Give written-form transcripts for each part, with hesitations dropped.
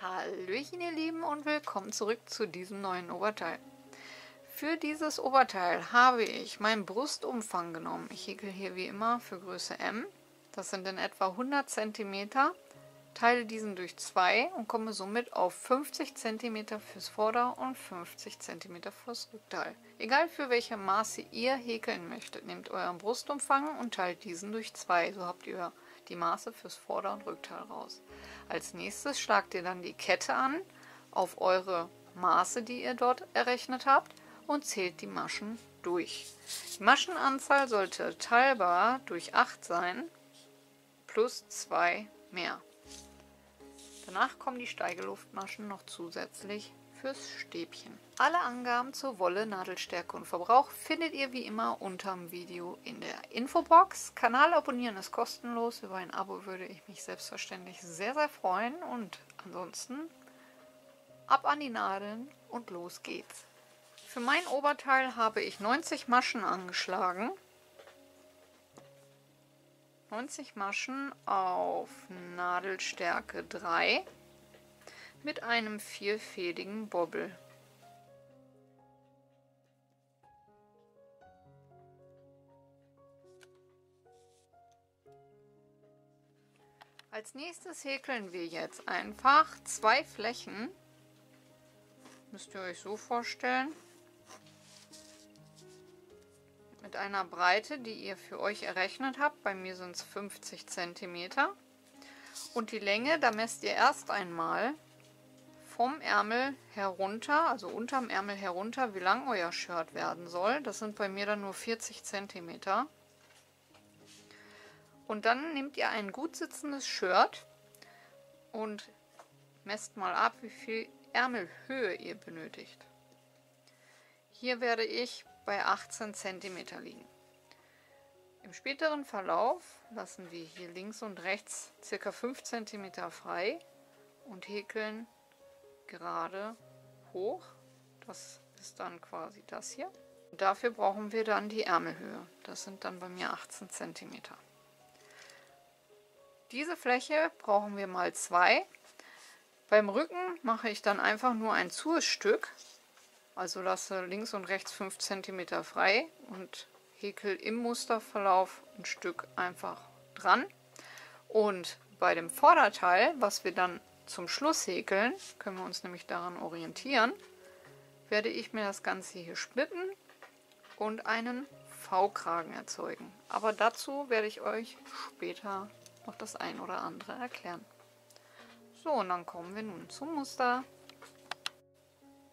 Hallöchen ihr Lieben und willkommen zurück zu diesem neuen Oberteil. Für dieses Oberteil habe ich meinen Brustumfang genommen. Ich häkel hier wie immer für Größe M. Das sind in etwa 100 cm. Teile diesen durch 2 und komme somit auf 50 cm fürs Vorder- und 50 cm fürs Rückteil. Egal für welche Maße ihr häkeln möchtet, nehmt euren Brustumfang und teilt diesen durch 2. So habt ihr die Maße fürs Vorder- und Rückteil raus. Als nächstes schlagt ihr dann die Kette an auf eure Maße, die ihr dort errechnet habt, und zählt die Maschen durch. Die Maschenanzahl sollte teilbar durch 8 sein, plus 2 mehr. Danach kommen die Steigeluftmaschen noch zusätzlich fürs Stäbchen. Alle Angaben zur Wolle, Nadelstärke und Verbrauch findet ihr wie immer unterm Video in der Infobox. Kanal abonnieren ist kostenlos. Über ein Abo würde ich mich selbstverständlich sehr, sehr freuen. Und ansonsten ab an die Nadeln und los geht's. Für mein Oberteil habe ich 90 Maschen angeschlagen. 90 Maschen auf Nadelstärke 3 mit einem vierfädigen Bobbel. Als nächstes häkeln wir jetzt einfach 2 Flächen. Müsst ihr euch so vorstellen. Mit einer Breite, die ihr für euch errechnet habt. Bei mir sind es 50 cm. Und die Länge, da messt ihr erst einmal vom Ärmel herunter, also unterm Ärmel herunter, wie lang euer Shirt werden soll. Das sind bei mir dann nur 40 cm. Und dann nehmt ihr ein gut sitzendes Shirt und messt mal ab, wie viel Ärmelhöhe ihr benötigt. Hier werde ich bei 18 cm liegen. Im späteren Verlauf lassen wir hier links und rechts ca. 5 cm frei und häkeln gerade hoch. Das ist dann quasi das hier. Und dafür brauchen wir dann die Ärmelhöhe. Das sind dann bei mir 18 cm. Diese Fläche brauchen wir mal 2. Beim Rücken mache ich dann einfach nur ein Zuestück. Also lasse links und rechts 5 cm frei und häkel im Musterverlauf ein Stück einfach dran. Und bei dem Vorderteil, was wir dann zum Schluss häkeln, können wir uns nämlich daran orientieren, werde ich mir das Ganze hier splitten und einen V-Kragen erzeugen. Aber dazu werde ich euch später noch das ein oder andere erklären. So, und dann kommen wir nun zum Muster.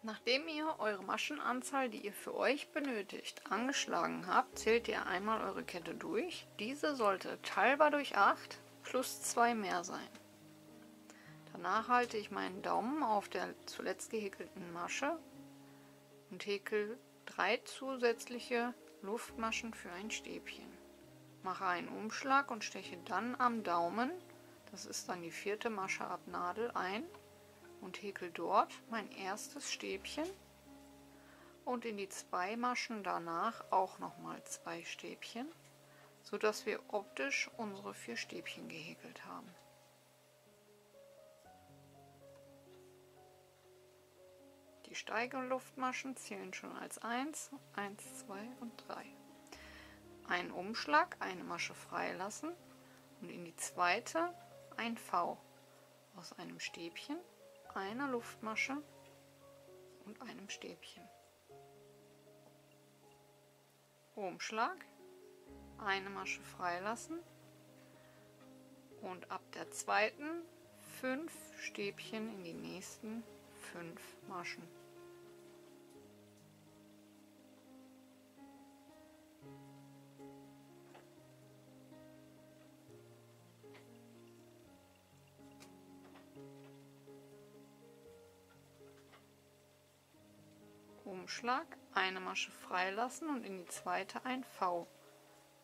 Nachdem ihr eure Maschenanzahl, die ihr für euch benötigt, angeschlagen habt, zählt ihr einmal eure Kette durch. Diese sollte teilbar durch 8 plus 2 mehr sein. Danach halte ich meinen Daumen auf der zuletzt gehäkelten Masche und häkel 3 zusätzliche Luftmaschen für ein Stäbchen. Mache einen Umschlag und steche dann am Daumen, das ist dann die 4. Masche ab Nadel, ein und häkel dort mein erstes Stäbchen und in die 2 Maschen danach auch nochmal 2 Stäbchen, sodass wir optisch unsere 4 Stäbchen gehäkelt haben. Die Steigeluftmaschen zählen schon als 1, 1, 2 und 3. Einen Umschlag, eine Masche freilassen und in die zweite ein V aus einem Stäbchen, einer Luftmasche und einem Stäbchen. Umschlag, eine Masche freilassen und ab der zweiten 5 Stäbchen in die nächsten 5 Maschen. Umschlag, eine Masche freilassen und in die zweite ein V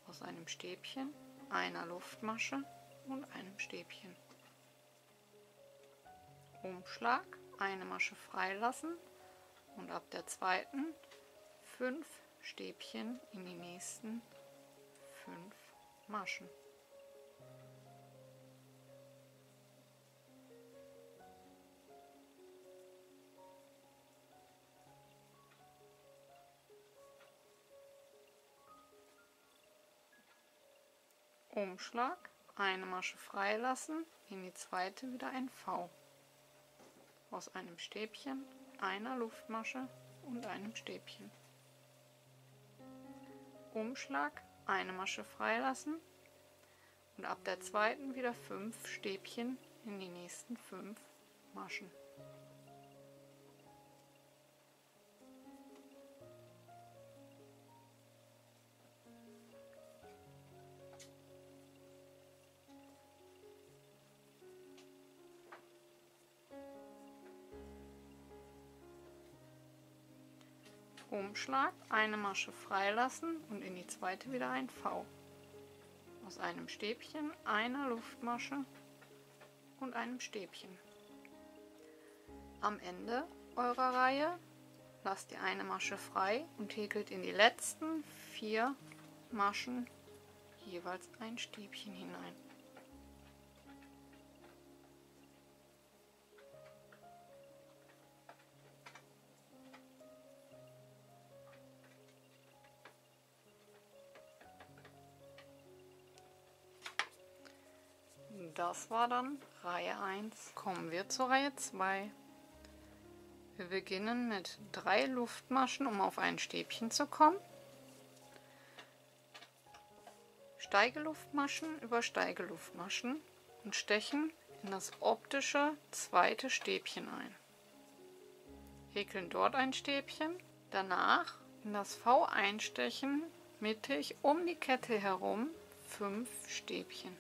aus einem Stäbchen, einer Luftmasche und einem Stäbchen. Umschlag, eine Masche freilassen und ab der zweiten 5 Stäbchen in die nächsten 5 Maschen. Umschlag, eine Masche freilassen, in die zweite wieder ein V. Aus einem Stäbchen, einer Luftmasche und einem Stäbchen. Umschlag, eine Masche freilassen und ab der zweiten wieder 5 Stäbchen in die nächsten 5 Maschen. Umschlag, eine Masche freilassen und in die zweite wieder ein V. Aus einem Stäbchen, einer Luftmasche und einem Stäbchen. Am Ende eurer Reihe lasst ihr eine Masche frei und häkelt in die letzten 4 Maschen jeweils ein Stäbchen hinein. Das war dann Reihe 1. Kommen wir zur Reihe 2. Wir beginnen mit 3 Luftmaschen, um auf ein Stäbchen zu kommen. Steigeluftmaschen über Steigeluftmaschen und stechen in das optische zweite Stäbchen ein. Häkeln dort ein Stäbchen, danach in das V einstechen, mittig um die Kette herum 5 Stäbchen.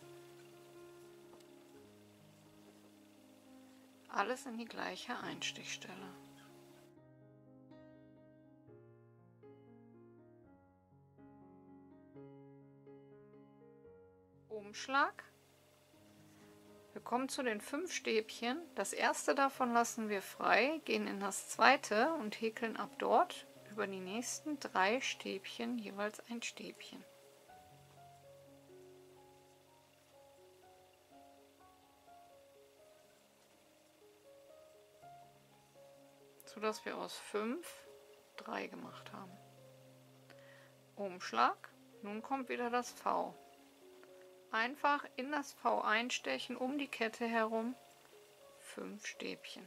Alles in die gleiche Einstichstelle. Umschlag. Wir kommen zu den 5 Stäbchen. Das erste davon lassen wir frei, gehen in das zweite und häkeln ab dort über die nächsten 3 Stäbchen jeweils ein Stäbchen. Sodass wir aus 5 3 gemacht haben. Umschlag. Nun kommt wieder das V. Einfach in das V einstechen, um die Kette herum 5 Stäbchen.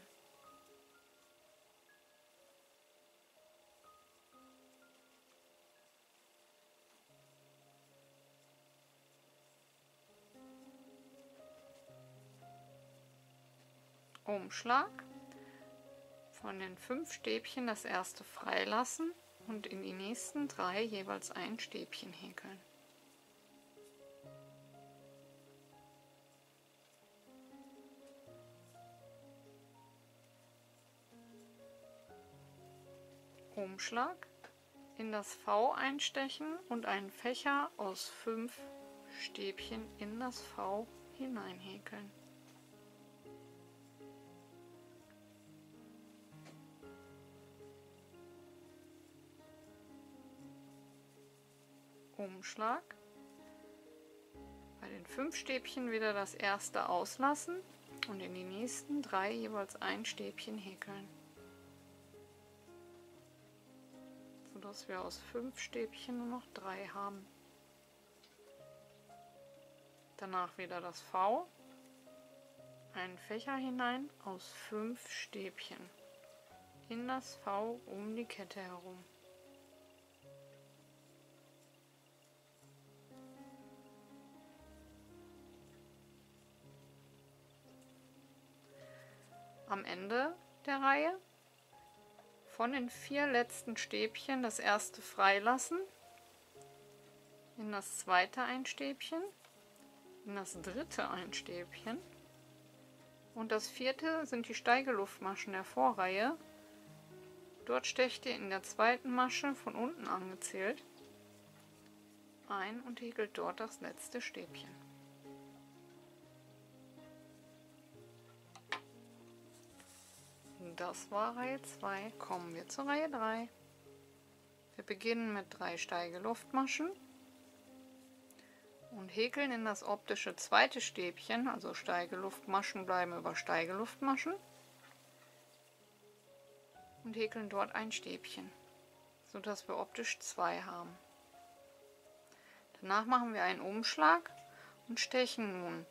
Umschlag. Von den 5 Stäbchen das erste freilassen und in die nächsten 3 jeweils ein Stäbchen häkeln. Umschlag, in das V einstechen und einen Fächer aus 5 Stäbchen in das V hineinhäkeln. Umschlag, bei den 5 Stäbchen wieder das erste auslassen und in die nächsten 3 jeweils ein Stäbchen häkeln, sodass wir aus 5 Stäbchen nur noch 3 haben. Danach wieder das V, einen Fächer hinein aus 5 Stäbchen in das V um die Kette herum. Am Ende der Reihe von den 4 letzten Stäbchen das erste freilassen, in das zweite ein Stäbchen, in das dritte ein Stäbchen und das vierte sind die Steigeluftmaschen der Vorreihe. Dort stecht ihr in der zweiten Masche von unten angezählt ein und häkelt dort das letzte Stäbchen. Das war Reihe 2. Kommen wir zur Reihe 3. Wir beginnen mit 3 Steigeluftmaschen und häkeln in das optische zweite Stäbchen, also Steigeluftmaschen bleiben über Steigeluftmaschen, und häkeln dort ein Stäbchen, sodass wir optisch 2 haben. Danach machen wir einen Umschlag und stechen nun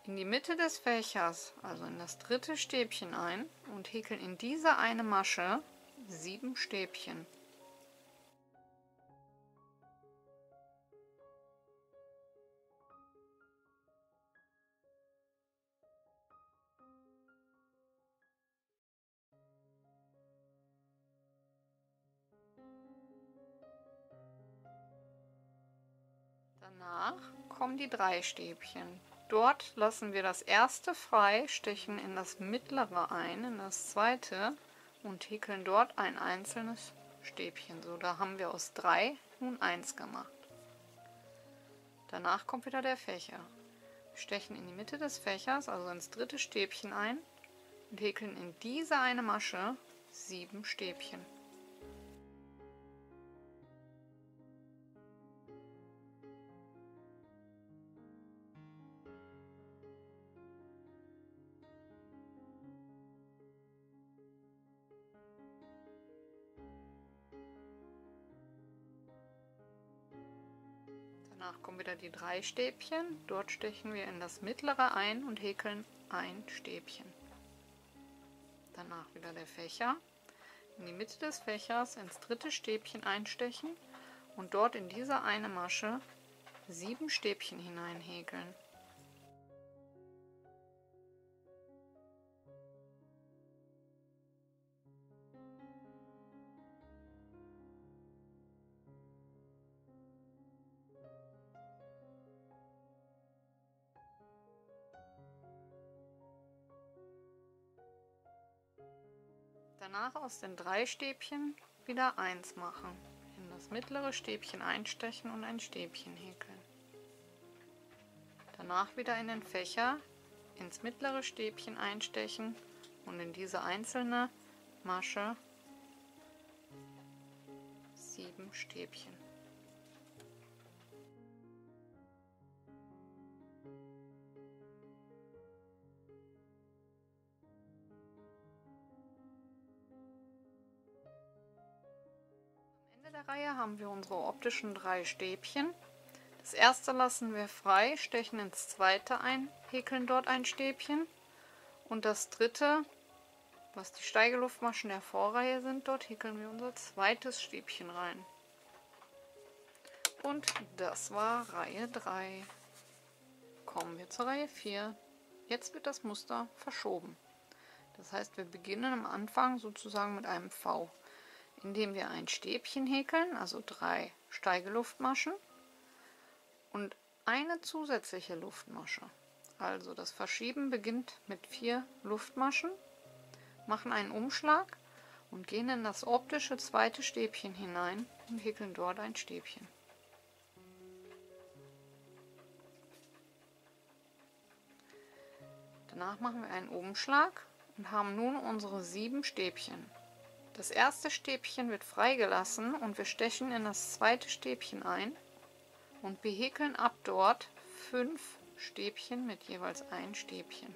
in die Mitte des Fächers, also in das dritte Stäbchen ein und häkeln in diese eine Masche 7 Stäbchen. Danach kommen die 3 Stäbchen. Dort lassen wir das erste frei, stechen in das mittlere ein, in das zweite und häkeln dort ein einzelnes Stäbchen. So, da haben wir aus 3 nun 1 gemacht. Danach kommt wieder der Fächer. Wir stechen in die Mitte des Fächers, also ins dritte Stäbchen ein und häkeln in diese eine Masche 7 Stäbchen. Danach kommen wieder die 3 Stäbchen. Dort stechen wir in das mittlere ein und häkeln ein Stäbchen. Danach wieder der Fächer. In die Mitte des Fächers ins dritte Stäbchen einstechen und dort in diese eine Masche 7 Stäbchen hineinhäkeln. Danach aus den 3 Stäbchen wieder 1 machen. In das mittlere Stäbchen einstechen und ein Stäbchen häkeln. Danach wieder in den Fächer ins mittlere Stäbchen einstechen und in diese einzelne Masche 7 Stäbchen. Am Ende der Reihe haben wir unsere optischen 3 Stäbchen. Das erste lassen wir frei, stechen ins zweite ein, häkeln dort ein Stäbchen und das dritte, was die Steigeluftmaschen der Vorreihe sind, dort häkeln wir unser zweites Stäbchen rein. Und das war Reihe 3. Kommen wir zur Reihe 4. Jetzt wird das Muster verschoben. Das heißt, wir beginnen am Anfang sozusagen mit einem V, indem wir ein Stäbchen häkeln, also 3 Steigeluftmaschen und eine zusätzliche Luftmasche. Also das Verschieben beginnt mit 4 Luftmaschen, machen einen Umschlag und gehen in das optische zweite Stäbchen hinein und häkeln dort ein Stäbchen. Danach machen wir einen Umschlag und haben nun unsere 7 Stäbchen. Das erste Stäbchen wird freigelassen und wir stechen in das zweite Stäbchen ein und behäkeln ab dort 5 Stäbchen mit jeweils ein Stäbchen.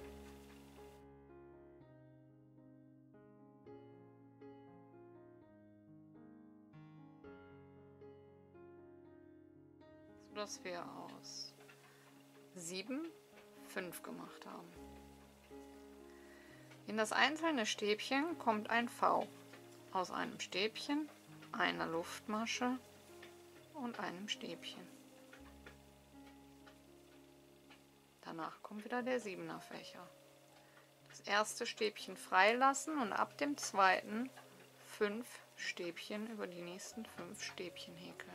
Sodass wir aus 7 5 gemacht haben. In das einzelne Stäbchen kommt ein V. Aus einem Stäbchen, einer Luftmasche und einem Stäbchen. Danach kommt wieder der 7er Fächer. Das erste Stäbchen freilassen und ab dem zweiten 5 Stäbchen über die nächsten 5 Stäbchen häkeln.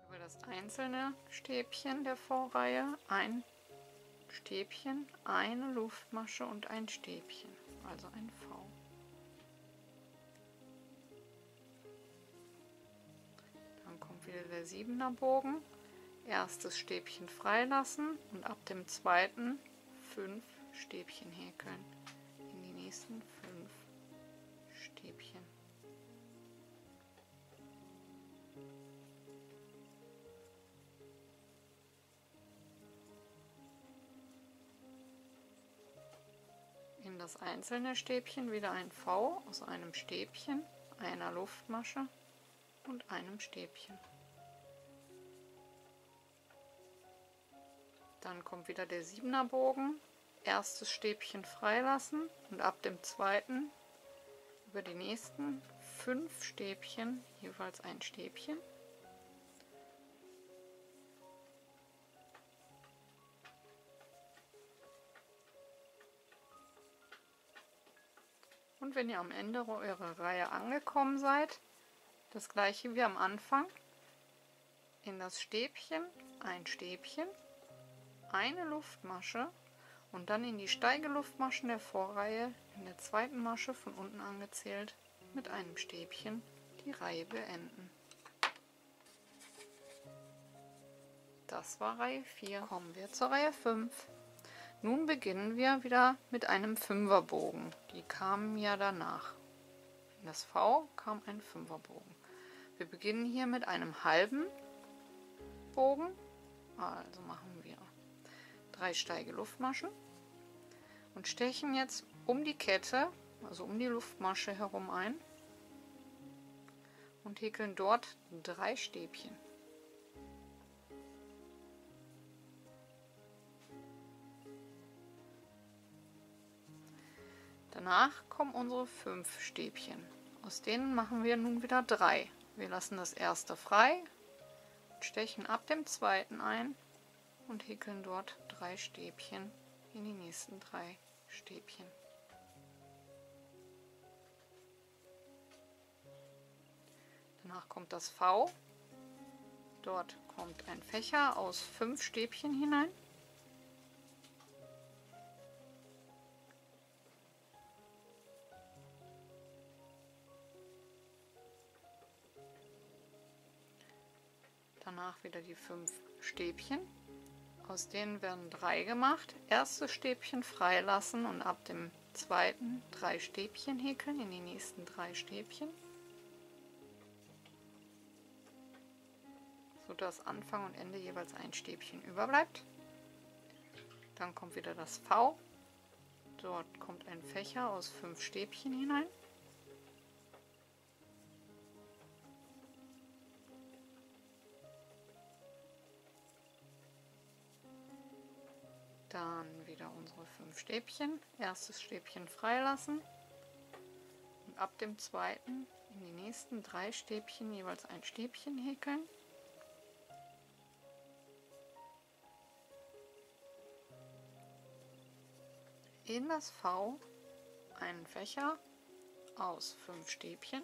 Über das einzelne Stäbchen der Vorreihe ein Stäbchen, eine Luftmasche und ein Stäbchen, also ein V. Dann kommt wieder der 7er Bogen, erstes Stäbchen freilassen und ab dem zweiten 5 Stäbchen häkeln in die nächsten 5 Stäbchen. das einzelne Stäbchen wieder ein V aus einem Stäbchen, einer Luftmasche und einem Stäbchen. Dann kommt wieder der 7er Bogen, erstes Stäbchen freilassen und ab dem zweiten über die nächsten 5 Stäbchen jeweils ein Stäbchen. Und wenn ihr am Ende eurer Reihe angekommen seid, das gleiche wie am Anfang, in das Stäbchen ein Stäbchen, eine Luftmasche und dann in die Steigeluftmaschen der Vorreihe in der zweiten Masche von unten angezählt mit einem Stäbchen die Reihe beenden. Das war Reihe 4. Kommen wir zur Reihe 5. Nun beginnen wir wieder mit einem Fünferbogen. Die kamen ja danach. In das V kam ein Fünferbogen. Wir beginnen hier mit einem halben Bogen. Also machen wir 3 Steigeluftmaschen und stechen jetzt um die Kette, also um die Luftmasche herum ein und häkeln dort 3 Stäbchen. Danach kommen unsere 5 Stäbchen. Aus denen machen wir nun wieder 3. Wir lassen das erste frei, stechen ab dem zweiten ein und häkeln dort 3 Stäbchen in die nächsten 3 Stäbchen. Danach kommt das V. Dort kommt ein Fächer aus 5 Stäbchen hinein. Danach wieder die 5 Stäbchen, aus denen werden 3 gemacht. Erstes Stäbchen freilassen und ab dem zweiten 3 Stäbchen häkeln in die nächsten 3 Stäbchen, sodass Anfang und Ende jeweils ein Stäbchen überbleibt. Dann kommt wieder das V. Dort kommt ein Fächer aus 5 Stäbchen hinein. Dann wieder unsere 5 Stäbchen. Erstes Stäbchen freilassen und ab dem zweiten in die nächsten 3 Stäbchen jeweils ein Stäbchen häkeln. In das V einen Fächer aus 5 Stäbchen.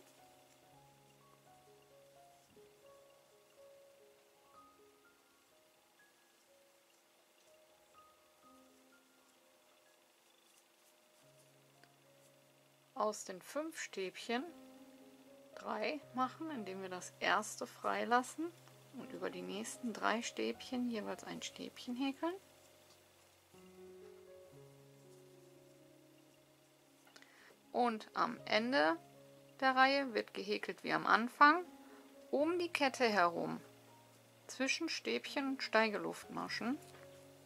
Aus den 5 Stäbchen 3 machen, indem wir das erste freilassen und über die nächsten 3 Stäbchen jeweils ein Stäbchen häkeln. Und am Ende der Reihe wird gehäkelt wie am Anfang, um die Kette herum, zwischen Stäbchen und Steigeluftmaschen,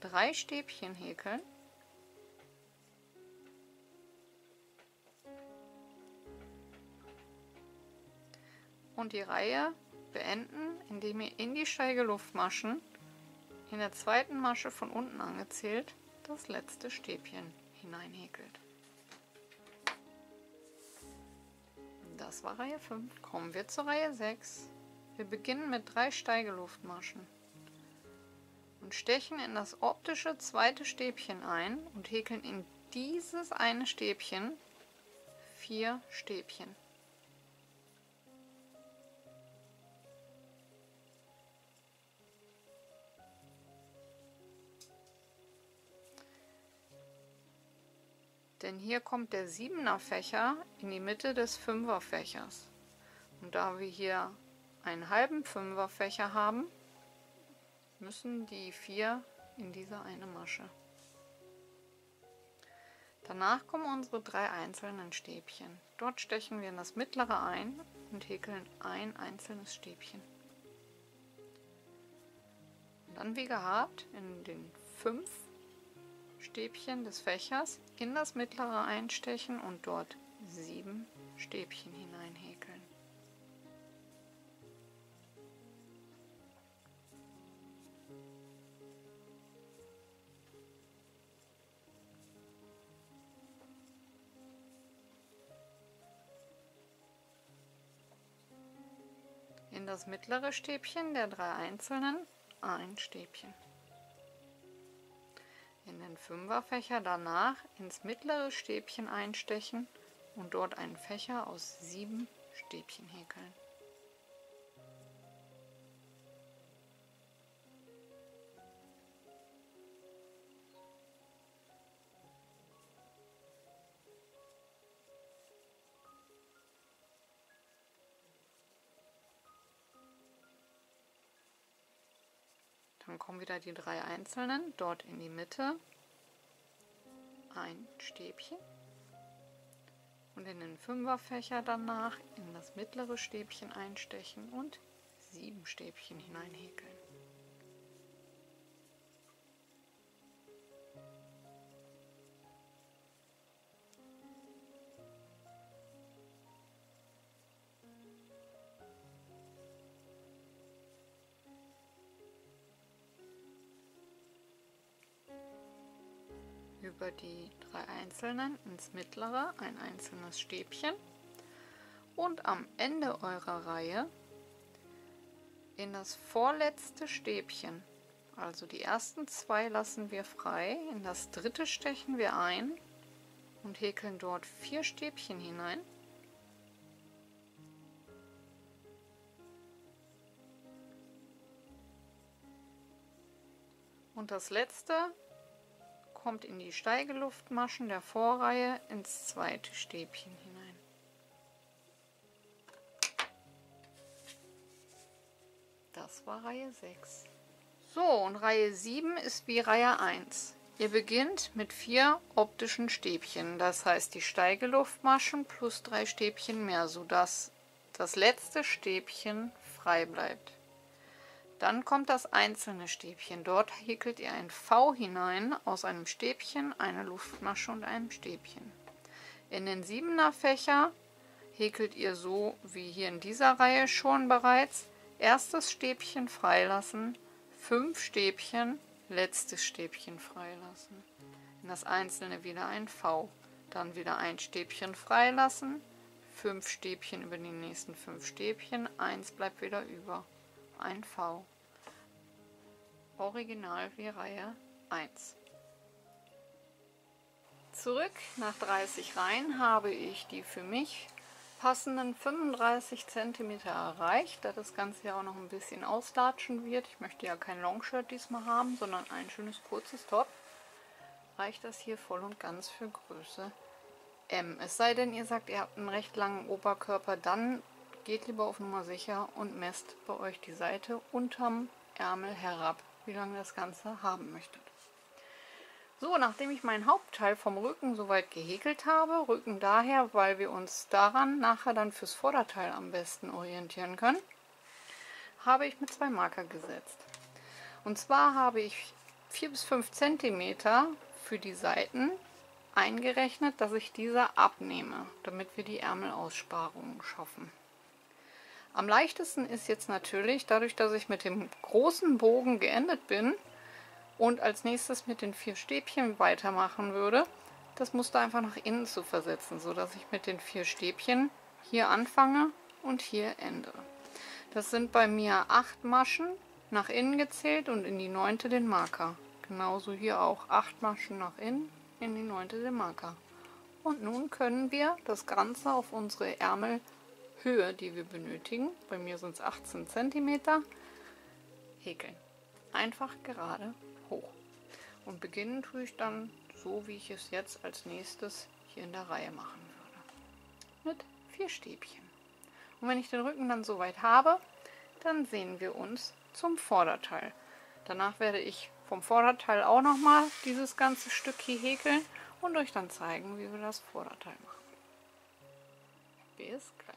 3 Stäbchen häkeln. Und die Reihe beenden, indem ihr in die Steigeluftmaschen in der zweiten Masche von unten angezählt das letzte Stäbchen hineinhäkelt. Das war Reihe 5. Kommen wir zur Reihe 6. Wir beginnen mit 3 Steigeluftmaschen und stechen in das optische zweite Stäbchen ein und häkeln in dieses eine Stäbchen 4 Stäbchen. Denn hier kommt der 7er Fächer in die Mitte des 5er Fächers. Und da wir hier einen halben 5er Fächer haben, müssen die 4 in diese eine Masche. Danach kommen unsere 3 einzelnen Stäbchen. Dort stechen wir in das mittlere ein und häkeln ein einzelnes Stäbchen. Und dann wie gehabt in den 5 Stäbchen des Fächers in das mittlere einstechen und dort 7 Stäbchen hineinhäkeln. In das mittlere Stäbchen der 3 einzelnen ein Stäbchen. In den 5er-Fächer danach ins mittlere Stäbchen einstechen und dort einen Fächer aus 7 Stäbchen häkeln. Dann kommen wieder die 3 einzelnen dort in die Mitte, ein Stäbchen und in den 5er-Fächer danach in das mittlere Stäbchen einstechen und 7 Stäbchen hineinhäkeln. Über die 3 einzelnen ins mittlere ein einzelnes Stäbchen und am Ende eurer Reihe in das vorletzte Stäbchen, also die ersten 2 lassen wir frei, in das dritte stechen wir ein und häkeln dort 4 Stäbchen hinein. Und das letzte kommt in die Steigeluftmaschen der Vorreihe ins zweite Stäbchen hinein. Das war Reihe 6. So, und Reihe 7 ist wie Reihe 1. Ihr beginnt mit 4 optischen Stäbchen, das heißt die Steigeluftmaschen plus 3 Stäbchen mehr, sodass das letzte Stäbchen frei bleibt. Dann kommt das einzelne Stäbchen. Dort häkelt ihr ein V hinein aus einem Stäbchen, einer Luftmasche und einem Stäbchen. In den 7er Fächer häkelt ihr so wie hier in dieser Reihe schon bereits. Erstes Stäbchen freilassen, 5 Stäbchen, letztes Stäbchen freilassen. In das einzelne wieder ein V. Dann wieder ein Stäbchen freilassen, 5 Stäbchen über die nächsten 5 Stäbchen, 1 bleibt wieder über. Ein V. Original wie Reihe 1. Zurück nach 30 Reihen habe ich die für mich passenden 35 cm erreicht, da das Ganze ja auch noch ein bisschen auslatschen wird. Ich möchte ja kein Longshirt diesmal haben, sondern ein schönes kurzes Top. Reicht das hier voll und ganz für Größe M. Es sei denn, ihr sagt, ihr habt einen recht langen Oberkörper, dann geht lieber auf Nummer sicher und messt bei euch die Seite unterm Ärmel herab, wie lange das Ganze haben möchtet. So, nachdem ich meinen Hauptteil vom Rücken soweit gehäkelt habe, Rücken daher, weil wir uns daran nachher dann fürs Vorderteil am besten orientieren können, habe ich mit 2 Marker gesetzt. Und zwar habe ich 4 bis 5 cm für die Seiten eingerechnet, dass ich diese abnehme, damit wir die Ärmelaussparungen schaffen. Am leichtesten ist jetzt natürlich, dadurch, dass ich mit dem großen Bogen geendet bin und als nächstes mit den 4 Stäbchen weitermachen würde, das Muster einfach nach innen zu versetzen, sodass ich mit den 4 Stäbchen hier anfange und hier ende. Das sind bei mir 8 Maschen nach innen gezählt und in die 9. den Marker. Genauso hier auch 8 Maschen nach innen, in die 9. den Marker. Und nun können wir das Ganze auf unsere Ärmelhöhe, die wir benötigen, bei mir sind es 18 cm, häkeln. Einfach gerade hoch. Und beginnen tue ich dann so, wie ich es jetzt als nächstes hier in der Reihe machen würde. Mit 4 Stäbchen. Und wenn ich den Rücken dann soweit habe, dann sehen wir uns zum Vorderteil. Danach werde ich vom Vorderteil auch nochmal dieses ganze Stück hier häkeln und euch dann zeigen, wie wir das Vorderteil machen. Bis gleich.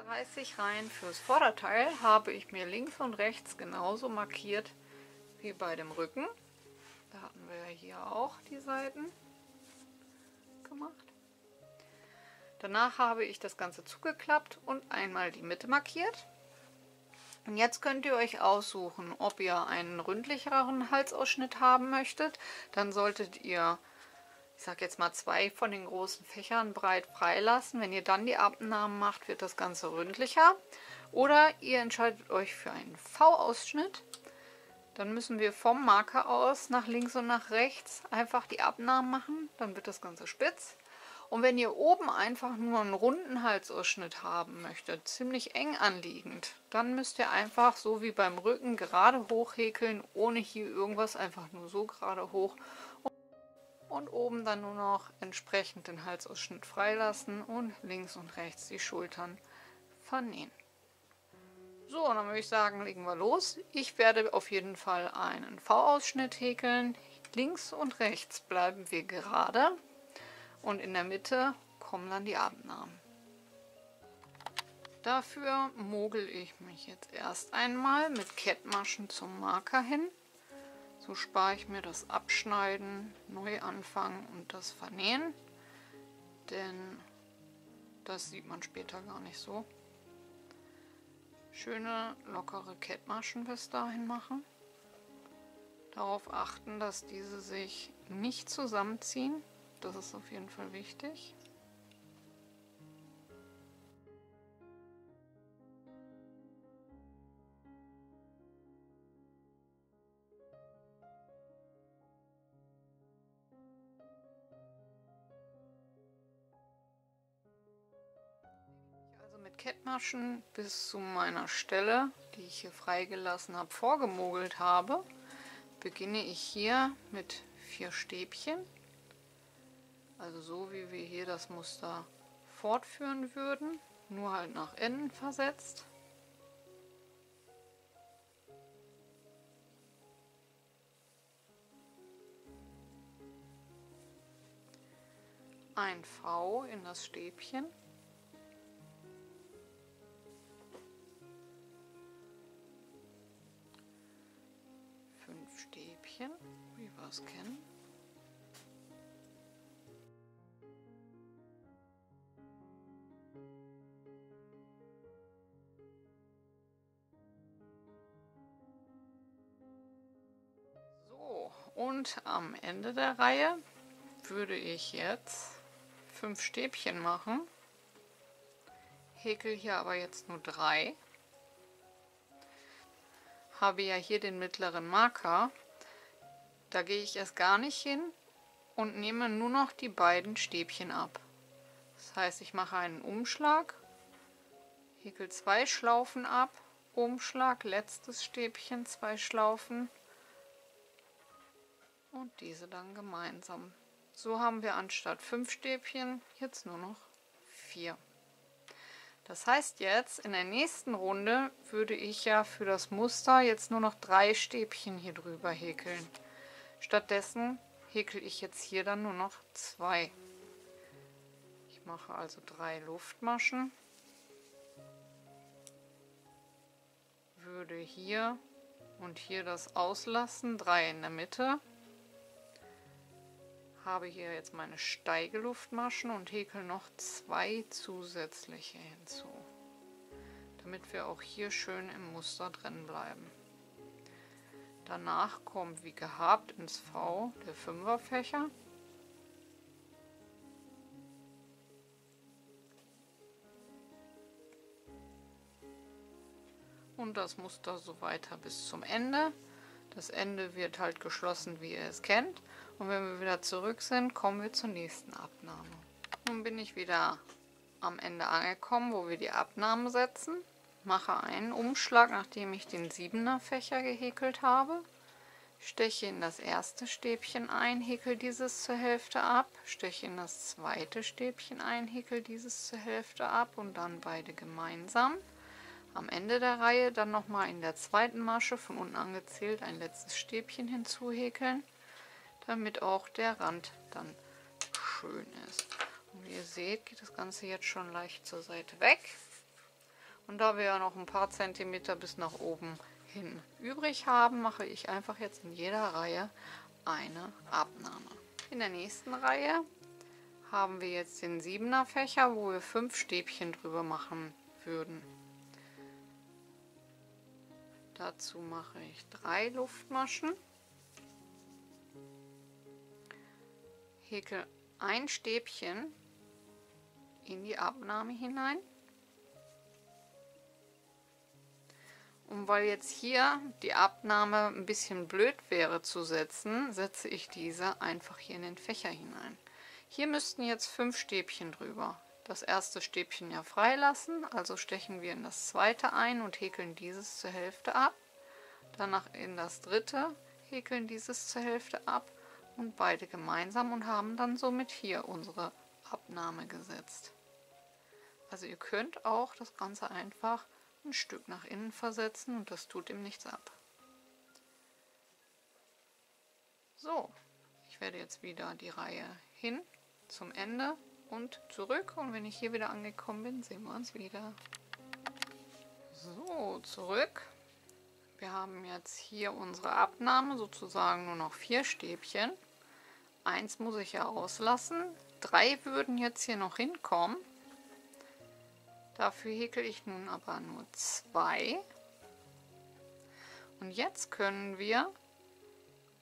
30 Reihen fürs Vorderteil habe ich mir links und rechts genauso markiert wie bei dem Rücken. Da hatten wir ja hier auch die Seiten gemacht. Danach habe ich das Ganze zugeklappt und einmal die Mitte markiert. Und jetzt könnt ihr euch aussuchen, ob ihr einen ründlicheren Halsausschnitt haben möchtet. Dann solltet ihr, ich sage jetzt mal, 2 von den großen Fächern breit freilassen. Wenn ihr dann die Abnahmen macht, wird das Ganze ründlicher. Oder ihr entscheidet euch für einen V-Ausschnitt. Dann müssen wir vom Marker aus nach links und nach rechts einfach die Abnahmen machen. Dann wird das Ganze spitz. Und wenn ihr oben einfach nur einen runden Halsausschnitt haben möchtet, ziemlich eng anliegend, dann müsst ihr einfach so wie beim Rücken gerade hochhäkeln, ohne hier irgendwas, einfach nur so gerade hoch. Und oben dann nur noch entsprechend den Halsausschnitt freilassen und links und rechts die Schultern vernähen. So, dann würde ich sagen, legen wir los. Ich werde auf jeden Fall einen V-Ausschnitt häkeln. Links und rechts bleiben wir gerade. Und in der Mitte kommen dann die Abnahmen. Dafür mogel ich mich jetzt erst einmal mit Kettmaschen zum Marker hin. So spare ich mir das Abschneiden, Neuanfangen und das Vernähen. Denn das sieht man später gar nicht so. Schöne, lockere Kettmaschen bis dahin machen. Darauf achten, dass diese sich nicht zusammenziehen. Das ist auf jeden Fall wichtig. Also mit Kettmaschen bis zu meiner Stelle, die ich hier freigelassen habe, vorgemogelt habe, beginne ich hier mit 4 Stäbchen. Also so wie wir hier das Muster fortführen würden, nur halt nach innen versetzt. Ein V in das Stäbchen. Stäbchen, wie wir es kennen. So, und am Ende der Reihe würde ich jetzt 5 Stäbchen machen. Häkel hier aber jetzt nur 3. Habe ja hier den mittleren Marker. Da gehe ich erst gar nicht hin und nehme nur noch die beiden Stäbchen ab. Das heißt, ich mache einen Umschlag, häkel 2 Schlaufen ab, Umschlag, letztes Stäbchen, 2 Schlaufen und diese dann gemeinsam. So haben wir anstatt 5 Stäbchen jetzt nur noch 4. Das heißt jetzt, in der nächsten Runde würde ich ja für das Muster jetzt nur noch 3 Stäbchen hier drüber häkeln. Stattdessen häkel ich jetzt hier dann nur noch 2. Ich mache also 3 Luftmaschen. Würde hier und hier das auslassen, 3 in der Mitte. Habe hier jetzt meine Steigeluftmaschen und häkel noch 2 zusätzliche hinzu, damit wir auch hier schön im Muster drin bleiben. Danach kommt wie gehabt ins V der 5er Fächer. Und das Muster so weiter bis zum Ende. Das Ende wird halt geschlossen, wie ihr es kennt. Und wenn wir wieder zurück sind, kommen wir zur nächsten Abnahme. Nun bin ich wieder am Ende angekommen, wo wir die Abnahmen setzen. Mache einen Umschlag, nachdem ich den 7er Fächer gehäkelt habe. Steche in das erste Stäbchen ein, häkel dieses zur Hälfte ab. Steche in das zweite Stäbchen ein, häkel dieses zur Hälfte ab und dann beide gemeinsam. Am Ende der Reihe dann nochmal in der zweiten Masche von unten angezählt ein letztes Stäbchen hinzuhäkeln, damit auch der Rand dann schön ist. Und wie ihr seht, geht das Ganze jetzt schon leicht zur Seite weg. Und da wir ja noch ein paar Zentimeter bis nach oben hin übrig haben, mache ich einfach jetzt in jeder Reihe eine Abnahme. In der nächsten Reihe haben wir jetzt den 7er Fächer, wo wir 5 Stäbchen drüber machen würden. Dazu mache ich 3 Luftmaschen, häkel ein Stäbchen in die Abnahme hinein. Und weil jetzt hier die Abnahme ein bisschen blöd wäre zu setzen, setze ich diese einfach hier in den Fächer hinein. Hier müssten jetzt 5 Stäbchen drüber. Das erste Stäbchen ja freilassen, also stechen wir in das zweite ein und häkeln dieses zur Hälfte ab. Danach in das dritte, häkeln dieses zur Hälfte ab und beide gemeinsam und haben dann somit hier unsere Abnahme gesetzt. Also ihr könnt auch das Ganze einfach ein Stück nach innen versetzen und das tut ihm nichts ab. So, ich werde jetzt wieder die Reihe hin zum Ende und zurück und wenn ich hier wieder angekommen bin, sehen wir uns wieder. So, zurück. Wir haben jetzt hier unsere Abnahme, sozusagen nur noch 4 Stäbchen. 1 muss ich ja auslassen. 3 würden jetzt hier noch hinkommen. Dafür häkel ich nun aber nur 2. Und jetzt können wir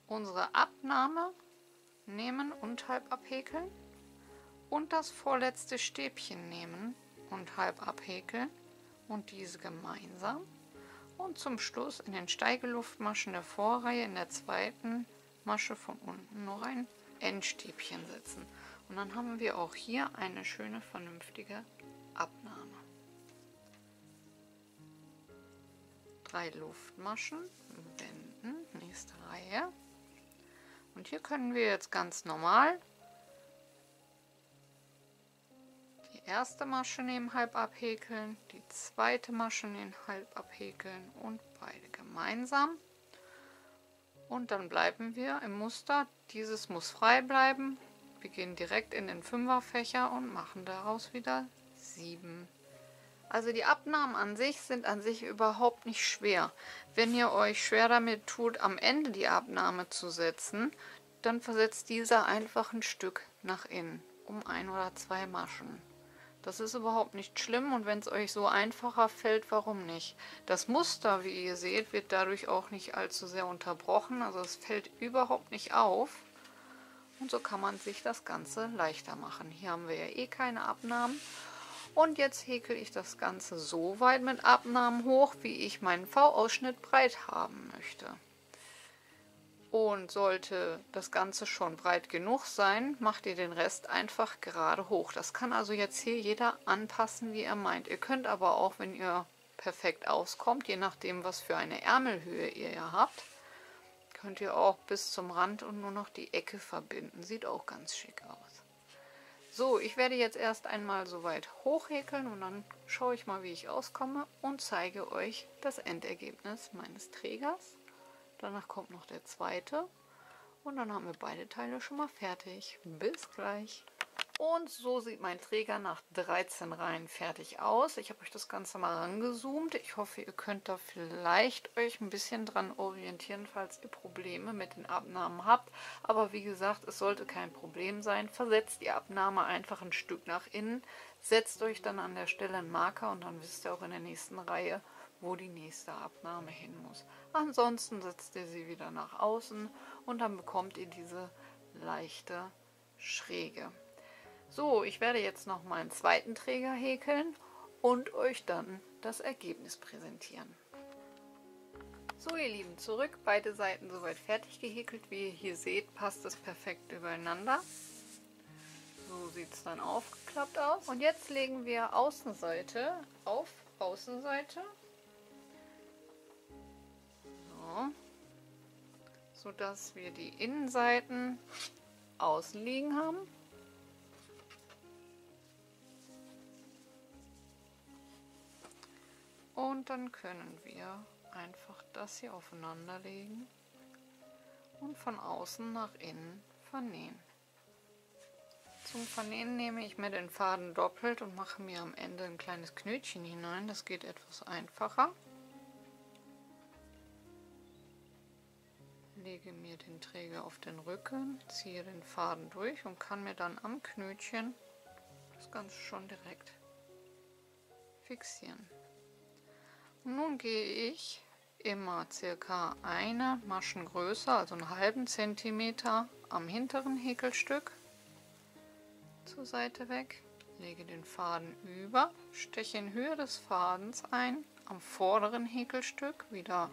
unsere Abnahme nehmen und halb abhäkeln und das vorletzte Stäbchen nehmen und halb abhäkeln und diese gemeinsam und zum Schluss in den Steigeluftmaschen der Vorreihe in der zweiten Masche von unten noch ein Endstäbchen setzen. Und dann haben wir auch hier eine schöne, vernünftige Abnahme. 3 Luftmaschen, wenden, nächste Reihe. Und hier können wir jetzt ganz normal die erste Masche nehmen, halb abhäkeln, die zweite Masche nehmen, halb abhäkeln und beide gemeinsam. Und dann bleiben wir im Muster. Dieses muss frei bleiben. Wir gehen direkt in den 5er Fächer und machen daraus wieder 7. Also die Abnahmen an sich sind an sich überhaupt nicht schwer. Wenn ihr euch schwer damit tut, am Ende die Abnahme zu setzen, dann versetzt dieser einfach ein Stück nach innen, um 1 oder 2 Maschen. Das ist überhaupt nicht schlimm und wenn es euch so einfacher fällt, warum nicht? Das Muster, wie ihr seht, wird dadurch auch nicht allzu sehr unterbrochen, also es fällt überhaupt nicht auf. Und so kann man sich das Ganze leichter machen. Hier haben wir ja eh keine Abnahmen. Und jetzt häkel ich das Ganze so weit mit Abnahmen hoch, wie ich meinen V-Ausschnitt breit haben möchte. Und sollte das Ganze schon breit genug sein, macht ihr den Rest einfach gerade hoch. Das kann also jetzt hier jeder anpassen, wie er meint. Ihr könnt aber auch, wenn ihr perfekt auskommt, je nachdem, was für eine Ärmelhöhe ihr ja habt, könnt ihr auch bis zum Rand und nur noch die Ecke verbinden. Sieht auch ganz schick aus. So, ich werde jetzt erst einmal so weit hochhäkeln und dann schaue ich mal, wie ich auskomme und zeige euch das Endergebnis meines Trägers. Danach kommt noch der zweite und dann haben wir beide Teile schon mal fertig. Bis gleich! Und so sieht mein Träger nach 13 Reihen fertig aus. Ich habe euch das Ganze mal rangezoomt. Ich hoffe, ihr könnt da vielleicht euch ein bisschen dran orientieren, falls ihr Probleme mit den Abnahmen habt. Aber wie gesagt, es sollte kein Problem sein. Versetzt die Abnahme einfach ein Stück nach innen. Setzt euch dann an der Stelle einen Marker und dann wisst ihr auch in der nächsten Reihe, wo die nächste Abnahme hin muss. Ansonsten setzt ihr sie wieder nach außen und dann bekommt ihr diese leichte Schräge. So, ich werde jetzt noch meinen zweiten Träger häkeln und euch dann das Ergebnis präsentieren. So ihr Lieben, zurück, beide Seiten soweit fertig gehäkelt. Wie ihr hier seht, passt es perfekt übereinander. So sieht es dann aufgeklappt aus. Und jetzt legen wir Außenseite auf Außenseite. So, sodass wir die Innenseiten außen liegen haben. Und dann können wir einfach das hier aufeinander legen und von außen nach innen vernähen. Zum Vernähen nehme ich mir den Faden doppelt und mache mir am Ende ein kleines Knötchen hinein. Das geht etwas einfacher. Lege mir den Träger auf den Rücken, ziehe den Faden durch und kann mir dann am Knötchen das Ganze schon direkt fixieren. Und nun gehe ich immer circa eine Maschengröße, also einen halben Zentimeter am hinteren Häkelstück zur Seite weg, lege den Faden über, steche in Höhe des Fadens ein, am vorderen Häkelstück wieder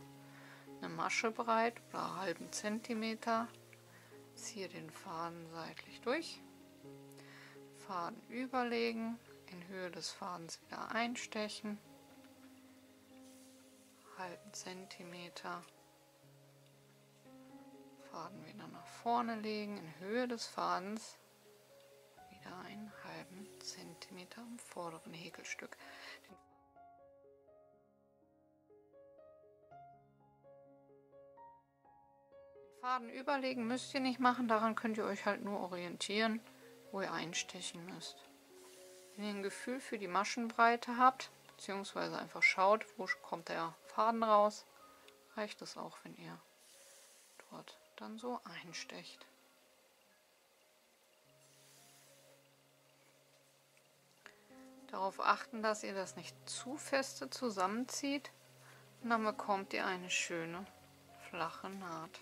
eine Masche breit oder einen halben Zentimeter, ziehe den Faden seitlich durch, Faden überlegen, in Höhe des Fadens wieder einstechen, halben Zentimeter, Faden wieder nach vorne legen, in Höhe des Fadens wieder einen halben Zentimeter am vorderen Häkelstück. Den Faden überlegen müsst ihr nicht machen, daran könnt ihr euch halt nur orientieren, wo ihr einstechen müsst. Wenn ihr ein Gefühl für die Maschenbreite habt, beziehungsweise einfach schaut, wo kommt der Faden raus, reicht es auch, wenn ihr dort dann so einstecht. Darauf achten, dass ihr das nicht zu feste zusammenzieht und dann bekommt ihr eine schöne flache Naht.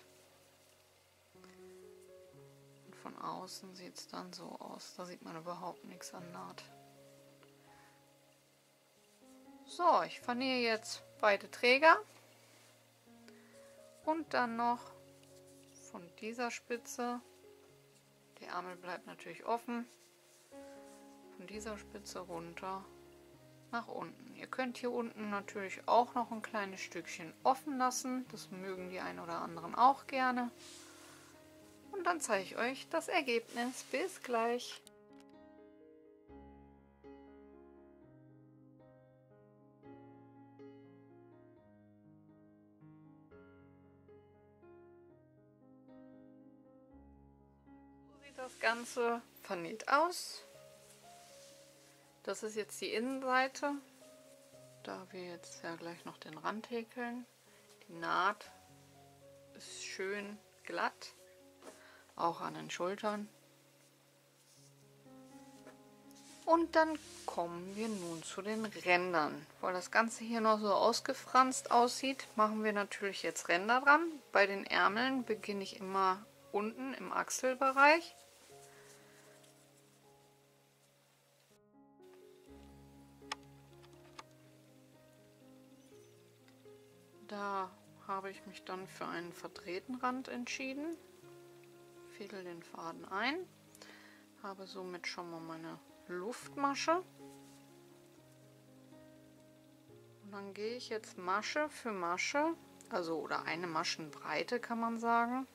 Und von außen sieht es dann so aus, da sieht man überhaupt nichts an Naht. So, ich vernähe jetzt beide Träger und dann noch von dieser Spitze, der Ärmel bleibt natürlich offen, von dieser Spitze runter nach unten. Ihr könnt hier unten natürlich auch noch ein kleines Stückchen offen lassen, das mögen die einen oder anderen auch gerne. Und dann zeige ich euch das Ergebnis. Bis gleich! So sieht das Ganze vernäht aus. Das ist jetzt die Innenseite, da wir jetzt ja gleich noch den Rand häkeln. Die Naht ist schön glatt, auch an den Schultern. Und dann kommen wir nun zu den Rändern. Weil das Ganze hier noch so ausgefranst aussieht, machen wir natürlich jetzt Ränder dran. Bei den Ärmeln beginne ich immer unten im Achselbereich. Da habe ich mich dann für einen verdrehten Rand entschieden. Fädel den Faden ein, habe somit schon mal meine Luftmasche. Und dann gehe ich jetzt Masche für Masche, also oder eine Maschenbreite kann man sagen.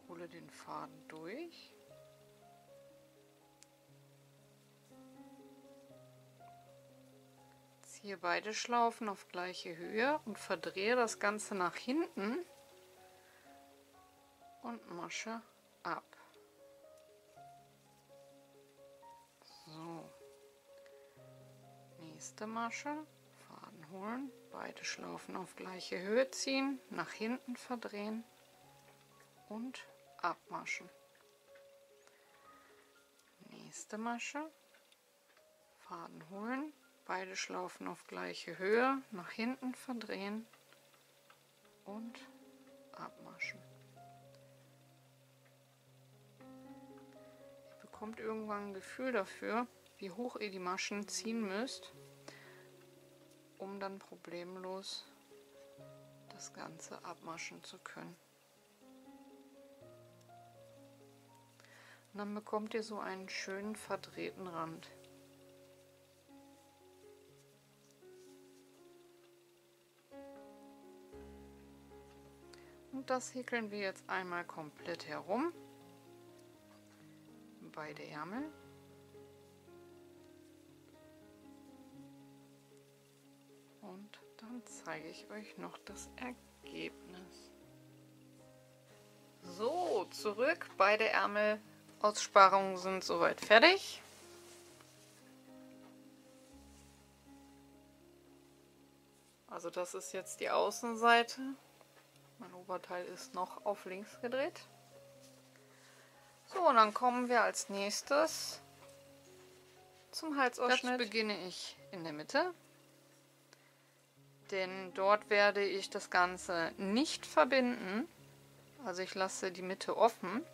Hole den Faden durch. Ziehe beide Schlaufen auf gleiche Höhe und verdrehe das Ganze nach hinten und Masche ab. So, nächste Masche, Faden holen, beide Schlaufen auf gleiche Höhe ziehen, nach hinten verdrehen und abmaschen. Nächste Masche, Faden holen, beide Schlaufen auf gleiche Höhe, nach hinten verdrehen und abmaschen. Ihr bekommt irgendwann ein Gefühl dafür, wie hoch ihr die Maschen ziehen müsst, um dann problemlos das Ganze abmaschen zu können. Und dann bekommt ihr so einen schönen verdrehten Rand. Und das häkeln wir jetzt einmal komplett herum, beide Ärmel. Und dann zeige ich euch noch das Ergebnis. So, zurück. Beide Ärmelaussparungen sind soweit fertig. Also das ist jetzt die Außenseite. Mein Oberteil ist noch auf links gedreht. So, und dann kommen wir als nächstes zum Halsausschnitt. Jetzt beginne ich in der Mitte, denn dort werde ich das Ganze nicht verbinden. Also ich lasse die Mitte offen.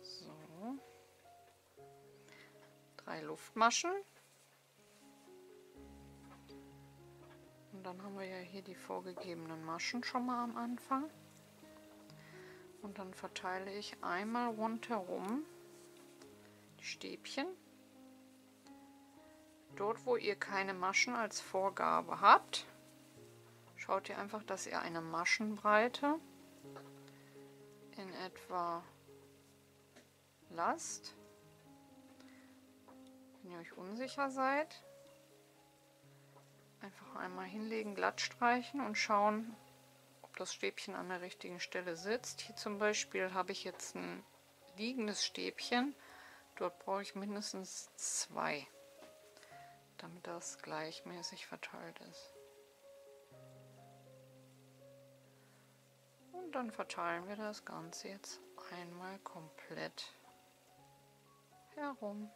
So. 3 Luftmaschen. Und dann haben wir ja hier die vorgegebenen Maschen schon mal am Anfang. Und dann verteile ich einmal rundherum die Stäbchen. Dort, wo ihr keine Maschen als Vorgabe habt, schaut ihr einfach, dass ihr eine Maschenbreite in etwa lasst. Wenn ihr euch unsicher seid, einfach einmal hinlegen, glatt streichen und schauen, ob das Stäbchen an der richtigen Stelle sitzt. Hier zum Beispiel habe ich jetzt ein liegendes Stäbchen. Dort brauche ich mindestens 2, damit das gleichmäßig verteilt ist. Und dann verteilen wir das Ganze jetzt einmal komplett herum.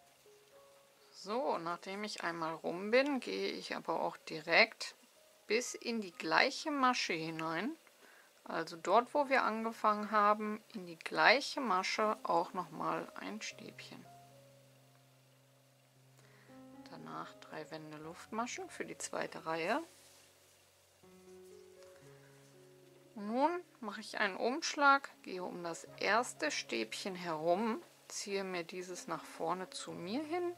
So, nachdem ich einmal rum bin, gehe ich aber auch direkt bis in die gleiche Masche hinein. Also dort, wo wir angefangen haben, in die gleiche Masche auch nochmal ein Stäbchen. Danach 3 Wände Luftmaschen für die zweite Reihe. Nun mache ich einen Umschlag, gehe um das erste Stäbchen herum, ziehe mir dieses nach vorne zu mir hin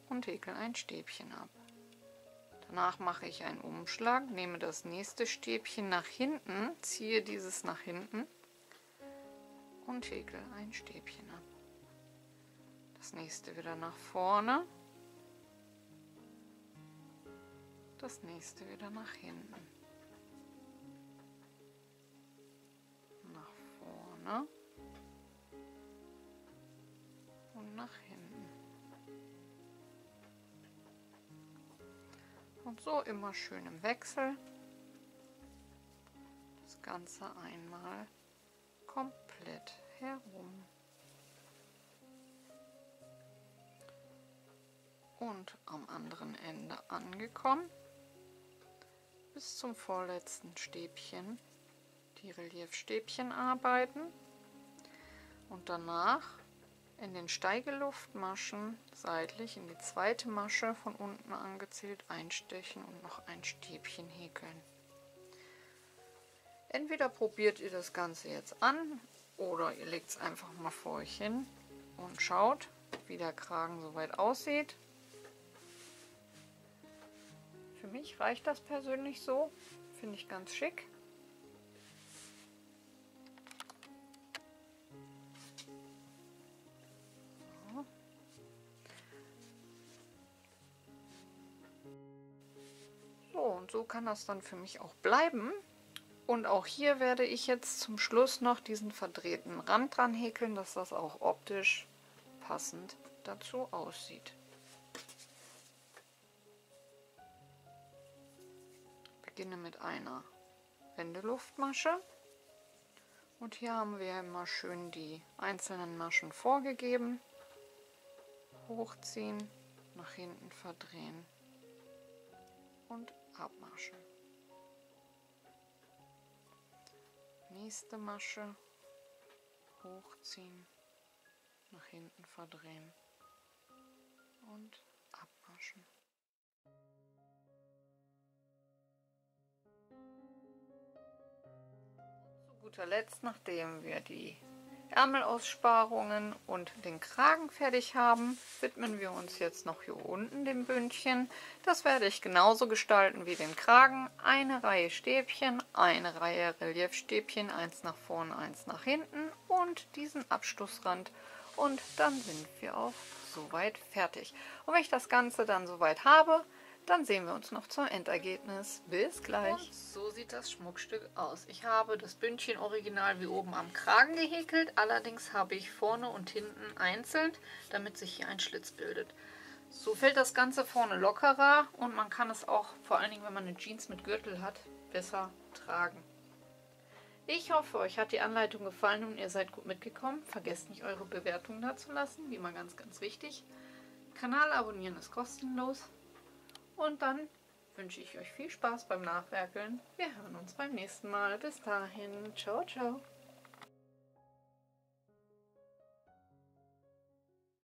und häkle ein Stäbchen ab. Danach mache ich einen Umschlag, nehme das nächste Stäbchen nach hinten, ziehe dieses nach hinten und häkle ein Stäbchen ab. Das nächste wieder nach vorne, das nächste wieder nach hinten. Nach vorne und nach hinten. Und so immer schön im Wechsel das Ganze einmal komplett herum. Und am anderen Ende angekommen, bis zum vorletzten Stäbchen die Reliefstäbchen arbeiten und danach in den Steigeluftmaschen seitlich in die zweite Masche von unten angezählt einstechen und noch ein Stäbchen häkeln. Entweder probiert ihr das Ganze jetzt an oder ihr legt es einfach mal vor euch hin und schaut, wie der Kragen soweit aussieht. Für mich reicht das persönlich so, finde ich ganz schick. So, und so kann das dann für mich auch bleiben. Und auch hier werde ich jetzt zum Schluss noch diesen verdrehten Rand dran häkeln, dass das auch optisch passend dazu aussieht. Ich beginne mit einer Wendeluftmasche. Und hier haben wir immer schön die einzelnen Maschen vorgegeben. Hochziehen, nach hinten verdrehen und abmaschen. Nächste Masche, hochziehen, nach hinten verdrehen und abmaschen. Zu guter Letzt, nachdem wir die Ärmelaussparungen und den Kragen fertig haben, widmen wir uns jetzt noch hier unten dem Bündchen. Das werde ich genauso gestalten wie den Kragen. Eine Reihe Stäbchen, eine Reihe Reliefstäbchen, eins nach vorne, eins nach hinten und diesen Abschlussrand. Und dann sind wir auch soweit fertig. Und wenn ich das Ganze dann soweit habe, Dann sehen wir uns noch zum Endergebnis. Bis gleich. Und so sieht das Schmuckstück aus. Ich habe das Bündchen original wie oben am Kragen gehäkelt. Allerdings habe ich vorne und hinten einzeln, damit sich hier ein Schlitz bildet. So fällt das Ganze vorne lockerer und man kann es auch, vor allen Dingen wenn man eine Jeans mit Gürtel hat, besser tragen. Ich hoffe, euch hat die Anleitung gefallen und ihr seid gut mitgekommen. Vergesst nicht, eure Bewertung da zu lassen, wie immer ganz, ganz wichtig. Kanal abonnieren ist kostenlos. Und dann wünsche ich euch viel Spaß beim Nachwerkeln. Wir hören uns beim nächsten Mal. Bis dahin. Ciao, ciao.